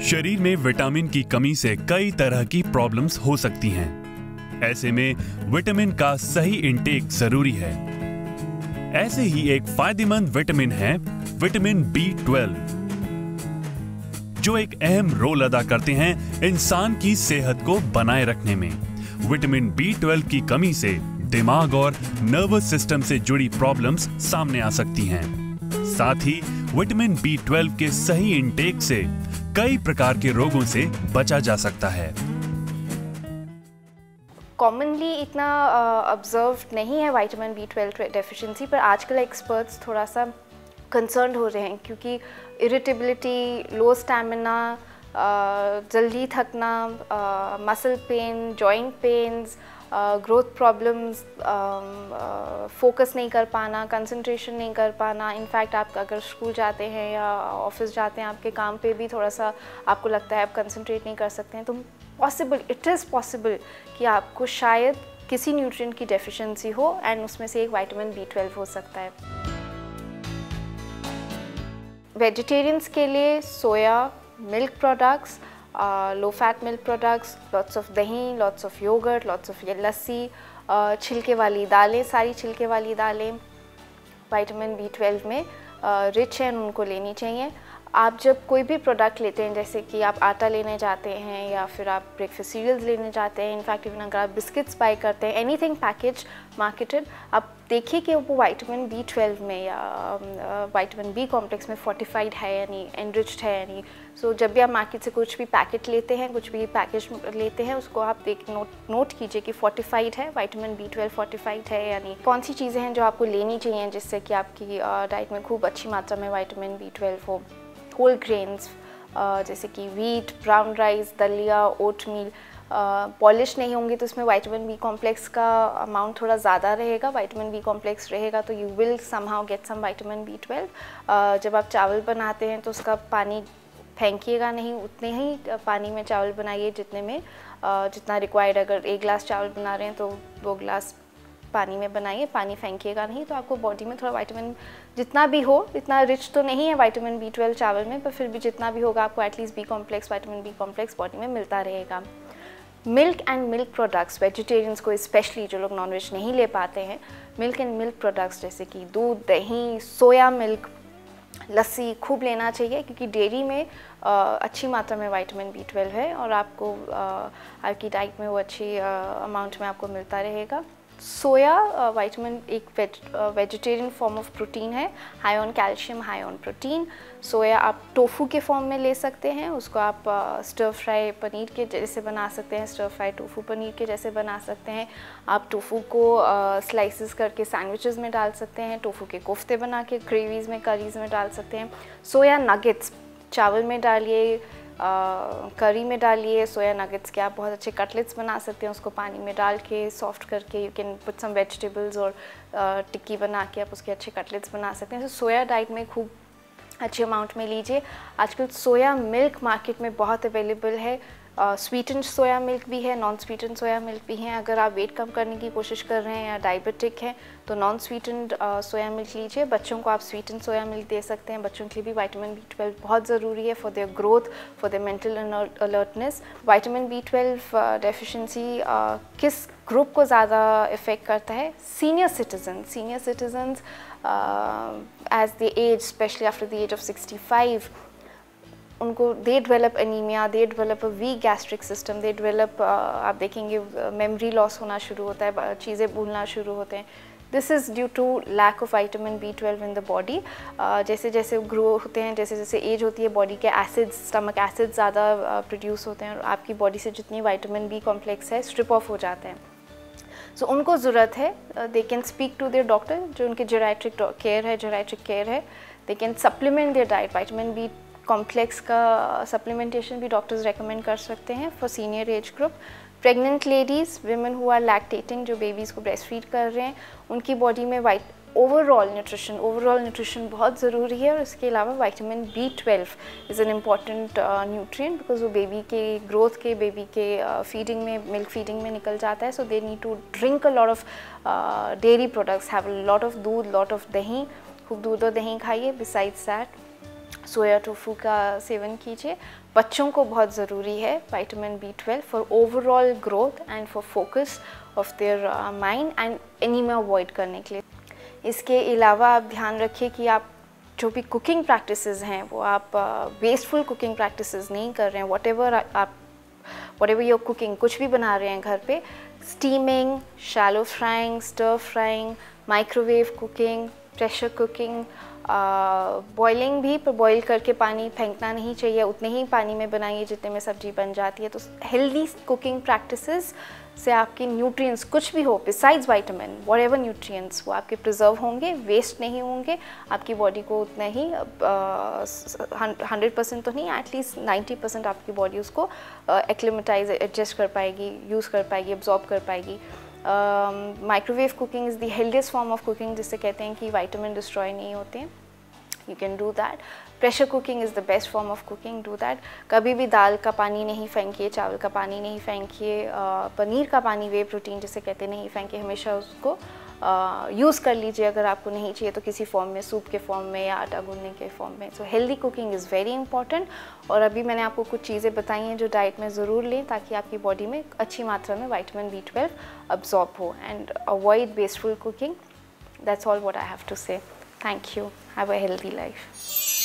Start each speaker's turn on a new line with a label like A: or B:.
A: शरीर में विटामिन की कमी से कई तरह की प्रॉब्लम्स हो सकती हैं। ऐसे में विटामिन का सही इंटेक जरूरी है। ऐसे ही एक फायदेमंद विटामिन है विटामिन B12, जो एक अहम रोल अदा करते हैं इंसान की सेहत को बनाए रखने में। विटामिन B12 की कमी से दिमाग और नर्वस सिस्टम से जुड़ी प्रॉब्लम्स सामने आ सकती हैं। साथ ही विटामिन B12 के सही इंटेक से कई प्रकार के रोगों से बचा जा सकता है।
B: कॉमनली इतना ऑब्जर्व नहीं है विटामिन B12 डेफिशिएंसी, पर आजकल एक्सपर्ट्स थोड़ा सा कंसर्न हो रहे हैं क्योंकि इरिटेबिलिटी, लो स्टैमिना, जल्दी थकना, muscle pain, joint pains, growth problems, focus नहीं कर पाना, कंसंट्रेशन नहीं कर पाना। इनफैक्ट आप अगर स्कूल जाते हैं या ऑफिस जाते हैं, आपके काम पे भी थोड़ा सा आपको लगता है आप कंसंट्रेट नहीं कर सकते हैं, तो इट इज़ पॉसिबल कि आपको शायद किसी न्यूट्रिएंट की डेफिशिएंसी हो एंड उसमें से एक विटामिन B12 हो सकता है। वेजिटेरियंस के लिए soya milk products, low fat milk products, lots of dahi, lots of yogurt, lots of lassi, छिलके वाली दालें, सारी छिलके वाली दालें विटामिन B12 में रिच हैं, उनको लेनी चाहिए। आप जब कोई भी प्रोडक्ट लेते हैं, जैसे कि आप आटा लेने जाते हैं या फिर आप ब्रेकफास्ट सीरियल्स लेने जाते हैं, इनफैक्ट इवन अगर आप बिस्किट्स बाय करते हैं, एनीथिंग पैकेज मार्केटेड, आप देखिए कि वो विटामिन B12 में या विटामिन B कॉम्प्लेक्स में फोर्टिफाइड है या नहीं, एनरिच्ड है या नहीं। सो जब भी आप मार्केट से कुछ भी पैकेट लेते हैं, कुछ भी पैकेज लेते हैं, उसको आप नोट कीजिए कि फोर्टिफाइड है, विटामिन B12 फोर्टिफाइड है या नहीं। कौन सी चीज़ें हैं जो आपको लेनी चाहिए जिससे कि आपकी डाइट में खूब अच्छी मात्रा में विटामिन B12 हो। होल ग्रेन्स जैसे कि वीट, ब्राउन राइस, दलिया, ओटमील। पॉलिश नहीं होंगी तो उसमें विटामिन B कॉम्प्लेक्स का अमाउंट थोड़ा ज़्यादा रहेगा। विटामिन B कॉम्प्लेक्स रहेगा तो you will somehow get some vitamin B12। जब आप चावल बनाते हैं तो उसका पानी फेंकिएगा नहीं, उतने ही पानी में चावल बनाइए जितना रिक्वायर्ड। अगर 1 गिलास चावल बना रहे हैं तो 2 गिलास पानी में बनाइए, पानी फेंकिएगा नहीं। तो आपको बॉडी में थोड़ा विटामिन जितना भी हो, इतना रिच तो नहीं है विटामिन B12 चावल में, पर फिर भी जितना भी होगा आपको at least vitamin B complex body में मिलता रहेगा। Milk and milk products, vegetarians को स्पेशली जो लोग नॉनवेज नहीं ले पाते हैं, मिल्क एंड मिल्क प्रोडक्ट्स जैसे कि दूध, दही, सोया मिल्क, लस्सी खूब लेना चाहिए क्योंकि डेयरी में अच्छी मात्रा में विटामिन B12 है और आपको आपकी डाइट में वो अच्छी अमाउंट में आपको मिलता रहेगा। सोया विटामिन एक वेजिटेरियन फॉर्म ऑफ प्रोटीन है, high on calcium, high on protein. Soya आप टोफू के फॉर्म में ले सकते हैं, उसको आप स्टर फ्राई पनीर के जैसे बना सकते हैं, स्टर फ्राई टोफू पनीर के जैसे बना सकते हैं। आप टोफू को स्लाइसेस करके सैंडविचेस में डाल सकते हैं, टोफू के कोफ्ते बना के ग्रेवीज़ में, करीज़ में डाल सकते हैं। सोया नगेट्स चावल में डालिए, करी में डालिए। सोया नगेट्स के आप बहुत अच्छे कटलेट्स बना सकते हैं, उसको पानी में डाल के सॉफ्ट करके you can put some vegetables और टिक्की बना के आप उसके अच्छे कटलेट्स बना सकते हैं। तो सोया डाइट में खूब अच्छे अमाउंट में लीजिए। आजकल सोया मिल्क मार्केट में बहुत अवेलेबल है। स्वीटेंड सोया मिल्क भी है, नॉन स्वीटेंड सोया मिल्क भी है। अगर आप वेट कम करने की कोशिश कर रहे हैं या डायबिटिक हैं तो नॉन स्वीटेंड सोया मिल्क लीजिए। बच्चों को आप स्वीटेंड सोया मिल्क दे सकते हैं। बच्चों के लिए भी विटामिन B12 बहुत ज़रूरी है for their growth, for their mental alertness. Vitamin B12 deficiency किस ग्रुप को ज़्यादा इफ़ेक्ट करता है? Senior citizens as the age, especially after the age of 65, उनको they develop anaemia, they develop a weak gastric system, they develop आप देखेंगे memory loss होना शुरू होता है, चीज़ें भूलना शुरू होते हैं। This is due to lack of vitamin B12 in the body. जैसे जैसे ग्रो होते हैं, जैसे जैसे एज होती है, बॉडी के एसिड्स, स्टमक एसिड्स ज़्यादा प्रोड्यूस होते हैं और आपकी बॉडी से जितनी विटामिन B कॉम्प्लेक्स है स्ट्रिप ऑफ हो जाते हैं। सो उनको ज़रूरत है, they can speak to their doctor जो उनके जेराट्रिक केयर है। They can supplement their diet. Vitamin B complex का सप्लीमेंटेशन भी डॉक्टर्स रेकमेंड कर सकते हैं for senior age group. Pregnant ladies, women who are lactating, जो बेबीज़ को ब्रेस्ट फीड कर रहे हैं, उनकी बॉडी में ओवरऑल न्यूट्रिशन बहुत ज़रूरी है। और इसके अलावा vitamin B12 is an important nutrient because वो बेबी के ग्रोथ के, बेबी के फीडिंग में, मिल्क फीडिंग में निकल जाता है। So they need to drink a lot of dairy products, have a lot of doodh, lot of dahi, खूब दूध और दही खाइए। बिसाइड्स दैट सोया टोफू का सेवन कीजिए। बच्चों को बहुत ज़रूरी है vitamin B12 for overall growth and for focus of their mind and anaemia avoid करने के लिए। इसके अलावा आप ध्यान रखिए कि आप जो भी कुकिंग प्रैक्टिसेस हैं वो आप वेस्टफुल कुकिंग प्रैक्टिसेस नहीं कर रहे हैं। वट एवर योर कुकिंग, कुछ भी बना रहे हैं घर पे, steaming, shallow frying, stir frying, microwave cooking, pressure cooking, boiling भी, पर बॉईल करके पानी फेंकना नहीं चाहिए, उतने ही पानी में बनाइए जितने में सब्जी बन जाती है। तो हेल्दी कुकिंग प्रैक्टिसेस से आपकी न्यूट्रिएंट्स कुछ भी हो बिसाइड्स विटामिन, व्हाटएवर न्यूट्रिएंट्स, वो आपके प्रिजर्व होंगे, वेस्ट नहीं होंगे, आपकी बॉडी को उतना ही 100% तो नहीं, एटलीस्ट 90% आपकी बॉडी उसको एक्लिमेटाइज, एडजस्ट कर पाएगी, यूज़ कर पाएगी, एब्जॉर्ब कर पाएगी। Microwave cooking is the healthiest form of cooking, जिससे कहते हैं कि विटामिन डिस्ट्रॉय नहीं होते हैं। You can do that. Pressure cooking is the best form of cooking. Do that. कभी भी दाल का पानी नहीं फेंकिए, चावल का पानी नहीं फेंकिए, पनीर का पानी, वे प्रोटीन जिसे कहते नहीं फेंकिए, हमेशा उसको यूज़ कर लीजिए। अगर आपको नहीं चाहिए तो किसी फॉर्म में, सूप के फॉर्म में या आटा गूंदने के फॉर्म में। So healthy cooking is very important. और अभी मैंने आपको कुछ चीज़ें बताई हैं जो डाइट में ज़रूर लें ताकि आपकी बॉडी में अच्छी मात्रा में विटामिन B12 अब्जॉर्ब हो। And avoid wasteful cooking. That's all what I have to say. Thank you. Have a healthy life.